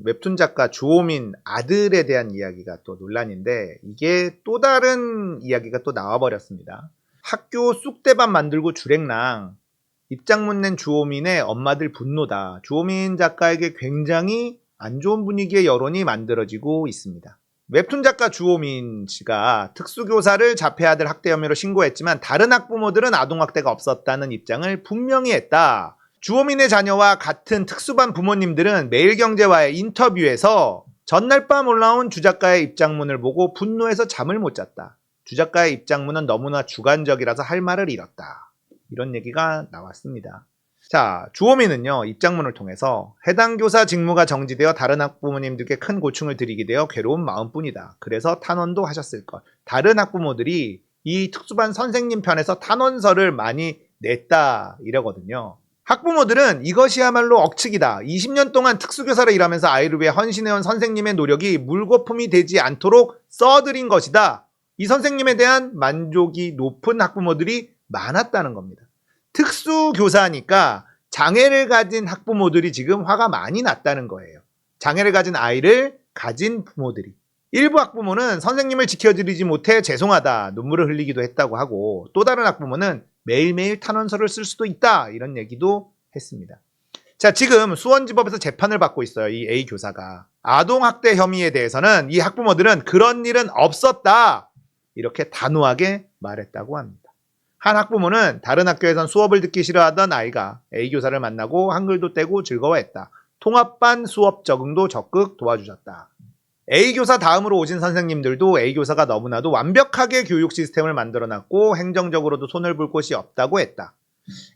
웹툰 작가 주호민 아들에 대한 이야기가 또 논란인데 이게 또 다른 이야기가 또 나와버렸습니다. 학교 쑥대밥 만들고 주랭랑 입장문 낸 주호민의 엄마들 분노다. 주호민 작가에게 굉장히 안 좋은 분위기의 여론이 만들어지고 있습니다. 웹툰 작가 주호민 씨가 특수교사를 자폐 아들 학대 혐의로 신고했지만 다른 학부모들은 아동학대가 없었다는 입장을 분명히 했다. 주호민의 자녀와 같은 특수반 부모님들은 매일경제와의 인터뷰에서 전날 밤 올라온 주 작가의 입장문을 보고 분노해서 잠을 못 잤다. 주 작가의 입장문은 너무나 주관적이라서 할 말을 잃었다. 이런 얘기가 나왔습니다. 자, 주호민은요, 입장문을 통해서 해당 교사 직무가 정지되어 다른 학부모님들께 큰 고충을 드리게 되어 괴로운 마음뿐이다. 그래서 탄원도 하셨을 것. 다른 학부모들이 이 특수반 선생님 편에서 탄원서를 많이 냈다 이러거든요. 학부모들은 이것이야말로 억측이다. 20년 동안 특수교사로 일하면서 아이를 위해 헌신해온 선생님의 노력이 물거품이 되지 않도록 써드린 것이다. 이 선생님에 대한 만족이 높은 학부모들이 많았다는 겁니다. 특수교사니까 장애를 가진 학부모들이 지금 화가 많이 났다는 거예요. 장애를 가진 아이를 가진 부모들이. 일부 학부모는 선생님을 지켜드리지 못해 죄송하다, 눈물을 흘리기도 했다고 하고, 또 다른 학부모는 매일매일 탄원서를 쓸 수도 있다, 이런 얘기도 했습니다. 자, 지금 수원지법에서 재판을 받고 있어요. 이 A 교사가. 아동학대 혐의에 대해서는 이 학부모들은 그런 일은 없었다, 이렇게 단호하게 말했다고 합니다. 한 학부모는 다른 학교에선 수업을 듣기 싫어하던 아이가 A 교사를 만나고 한글도 떼고 즐거워했다. 통합반 수업 적응도 적극 도와주셨다. A 교사 다음으로 오신 선생님들도 A 교사가 너무나도 완벽하게 교육 시스템을 만들어놨고 행정적으로도 손을 볼 곳이 없다고 했다.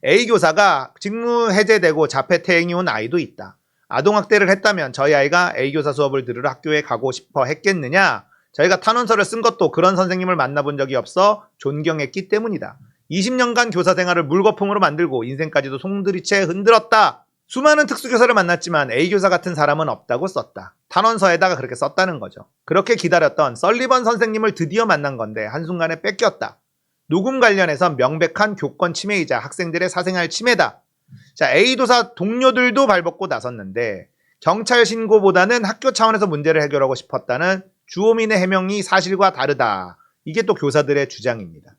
A 교사가 직무 해제되고 자폐 퇴행이 온 아이도 있다. 아동학대를 했다면 저희 아이가 A 교사 수업을 들으러 학교에 가고 싶어 했겠느냐? 저희가 탄원서를 쓴 것도 그런 선생님을 만나본 적이 없어 존경했기 때문이다. 20년간 교사 생활을 물거품으로 만들고 인생까지도 송두리째 흔들었다. 수많은 특수교사를 만났지만 A교사 같은 사람은 없다고 썼다. 탄원서에다가 그렇게 썼다는 거죠. 그렇게 기다렸던 설리번 선생님을 드디어 만난 건데 한순간에 뺏겼다. 녹음 관련해서 명백한 교권 침해이자 학생들의 사생활 침해다. 자, A도사 동료들도 발벗고 나섰는데 경찰 신고보다는 학교 차원에서 문제를 해결하고 싶었다는 주호민의 해명이 사실과 다르다. 이게 또 교사들의 주장입니다.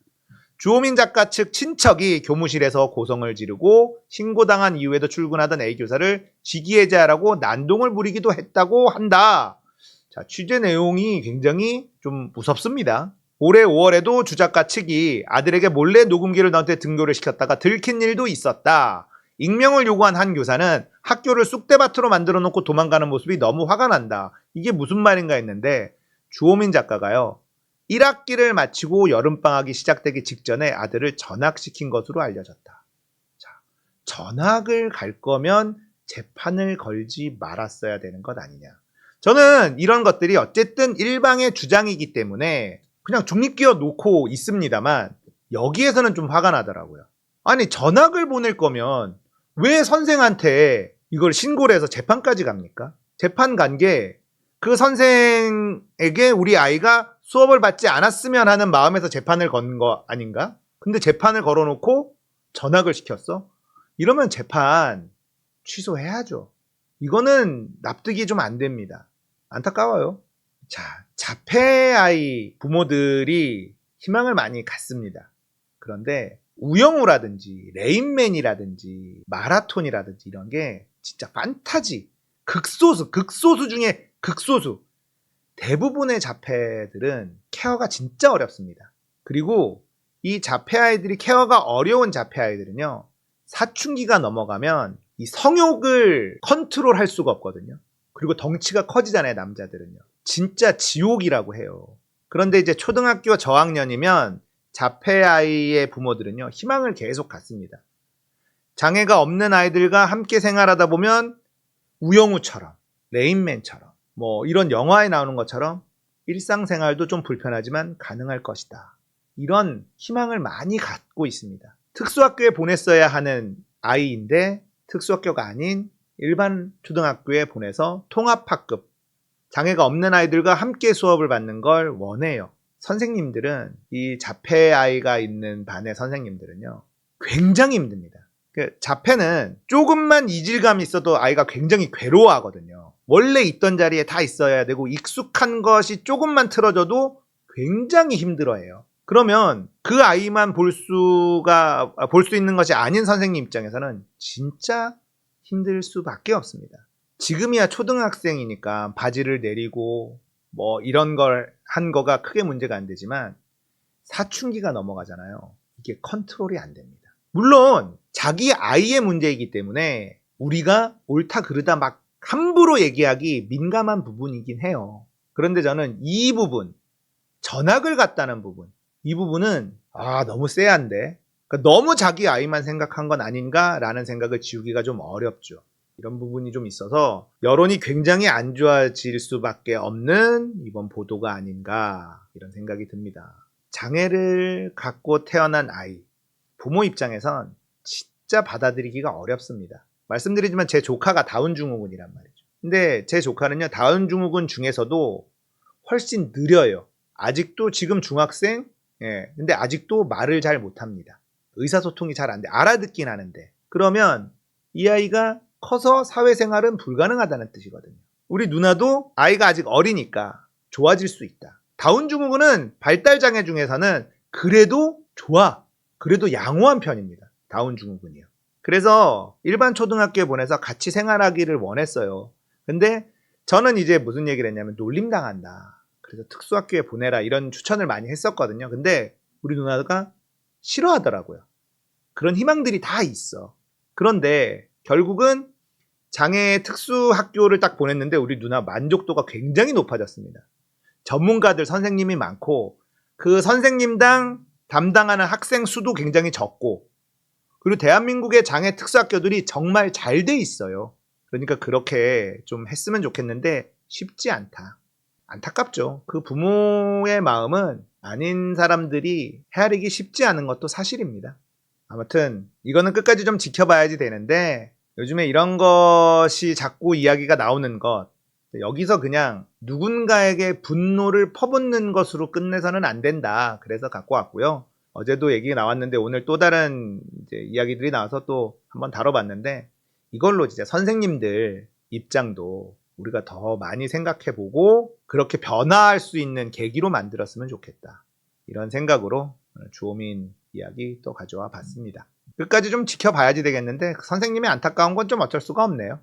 주호민 작가 측 친척이 교무실에서 고성을 지르고 신고당한 이후에도 출근하던 A 교사를 직위해제하라고 난동을 부리기도 했다고 한다. 자, 취재 내용이 굉장히 좀 무섭습니다. 올해 5월에도 주 작가 측이 아들에게 몰래 녹음기를 너한테 등교를 시켰다가 들킨 일도 있었다. 익명을 요구한 한 교사는 학교를 쑥대밭으로 만들어 놓고 도망가는 모습이 너무 화가 난다. 이게 무슨 말인가 했는데 주호민 작가가요, 1학기를 마치고 여름방학이 시작되기 직전에 아들을 전학시킨 것으로 알려졌다. 자, 전학을 갈 거면 재판을 걸지 말았어야 되는 것 아니냐. 저는 이런 것들이 어쨌든 일방의 주장이기 때문에 그냥 중립기어 놓고 있습니다만 여기에서는 좀 화가 나더라고요. 아니, 전학을 보낼 거면 왜 선생한테 이걸 신고를 해서 재판까지 갑니까? 재판 간 게 그 선생에게 우리 아이가 수업을 받지 않았으면 하는 마음에서 재판을 건 거 아닌가? 근데 재판을 걸어놓고 전학을 시켰어? 이러면 재판 취소해야죠. 이거는 납득이 좀 안 됩니다. 안타까워요. 자, 자폐 아이 부모들이 희망을 많이 갖습니다. 그런데 우영우라든지 레인맨이라든지 마라톤이라든지 이런 게 진짜 판타지, 극소수 중에 극소수. 대부분의 자폐들은 케어가 진짜 어렵습니다. 그리고 이 자폐 아이들이 케어가 어려운 자폐 아이들은요, 사춘기가 넘어가면 이 성욕을 컨트롤할 수가 없거든요. 그리고 덩치가 커지잖아요, 남자들은요. 진짜 지옥이라고 해요. 그런데 이제 초등학교 저학년이면 자폐 아이의 부모들은요, 희망을 계속 갖습니다. 장애가 없는 아이들과 함께 생활하다 보면 우영우처럼, 레인맨처럼, 뭐 이런 영화에 나오는 것처럼 일상생활도 좀 불편하지만 가능할 것이다. 이런 희망을 많이 갖고 있습니다. 특수학교에 보냈어야 하는 아이인데 특수학교가 아닌 일반 초등학교에 보내서 통합학급, 장애가 없는 아이들과 함께 수업을 받는 걸 원해요. 선생님들은, 이 자폐 아이가 있는 반의 선생님들은요, 굉장히 힘듭니다. 자폐는 조금만 이질감이 있어도 아이가 굉장히 괴로워하거든요. 원래 있던 자리에 다 있어야 되고 익숙한 것이 조금만 틀어져도 굉장히 힘들어해요. 그러면 그 아이만 볼 수 있는 것이 아닌 선생님 입장에서는 진짜 힘들 수밖에 없습니다. 지금이야 초등학생이니까 바지를 내리고 뭐 이런 걸 한 거가 크게 문제가 안 되지만 사춘기가 넘어가잖아요. 이게 컨트롤이 안 됩니다. 물론 자기 아이의 문제이기 때문에 우리가 옳다 그르다 막 함부로 얘기하기 민감한 부분이긴 해요. 그런데 저는 이 부분, 전학을 갔다는 부분, 이 부분은 너무 쎄한데, 그러니까 너무 자기 아이만 생각한 건 아닌가라는 생각을 지우기가 좀 어렵죠. 이런 부분이 좀 있어서 여론이 굉장히 안 좋아질 수밖에 없는 이번 보도가 아닌가 이런 생각이 듭니다. 장애를 갖고 태어난 아이, 부모 입장에선 진짜 받아들이기가 어렵습니다. 말씀드리지만 제 조카가 다운증후군이란 말이죠. 근데 제 조카는요, 다운증후군 중에서도 훨씬 느려요. 아직도 지금 중학생, 근데 아직도 말을 잘 못합니다. 의사소통이 잘 안 돼. 알아듣긴 하는데. 그러면 이 아이가 커서 사회생활은 불가능하다는 뜻이거든요. 우리 누나도 아이가 아직 어리니까 좋아질 수 있다. 다운증후군은 발달장애 중에서는 그래도 좋아. 그래도 양호한 편입니다. 다운증후군이요. 그래서 일반 초등학교에 보내서 같이 생활하기를 원했어요. 근데 저는 이제 무슨 얘기를 했냐면 놀림당한다. 그래서 특수학교에 보내라 이런 추천을 많이 했었거든요. 근데 우리 누나가 싫어하더라고요. 그런 희망들이 다 있어. 그런데 결국은 장애 특수학교를 딱 보냈는데 우리 누나 만족도가 굉장히 높아졌습니다. 전문가들 선생님이 많고 그 선생님당 담당하는 학생 수도 굉장히 적고 그리고 대한민국의 장애 특수학교들이 정말 잘 돼 있어요. 그러니까 그렇게 좀 했으면 좋겠는데 쉽지 않다. 안타깝죠. 그 부모의 마음은 아닌 사람들이 헤아리기 쉽지 않은 것도 사실입니다. 아무튼 이거는 끝까지 좀 지켜봐야지 되는데 요즘에 이런 것이 자꾸 이야기가 나오는 것 여기서 그냥 누군가에게 분노를 퍼붓는 것으로 끝내서는 안 된다. 그래서 갖고 왔고요. 어제도 얘기가 나왔는데 오늘 또 다른 이제 이야기들이 나와서 또 한번 다뤄봤는데 이걸로 진짜 선생님들 입장도 우리가 더 많이 생각해보고 그렇게 변화할 수 있는 계기로 만들었으면 좋겠다. 이런 생각으로 주호민 이야기 또 가져와 봤습니다. 끝까지 좀 지켜봐야지 되겠는데 선생님의 안타까운 건 좀 어쩔 수가 없네요.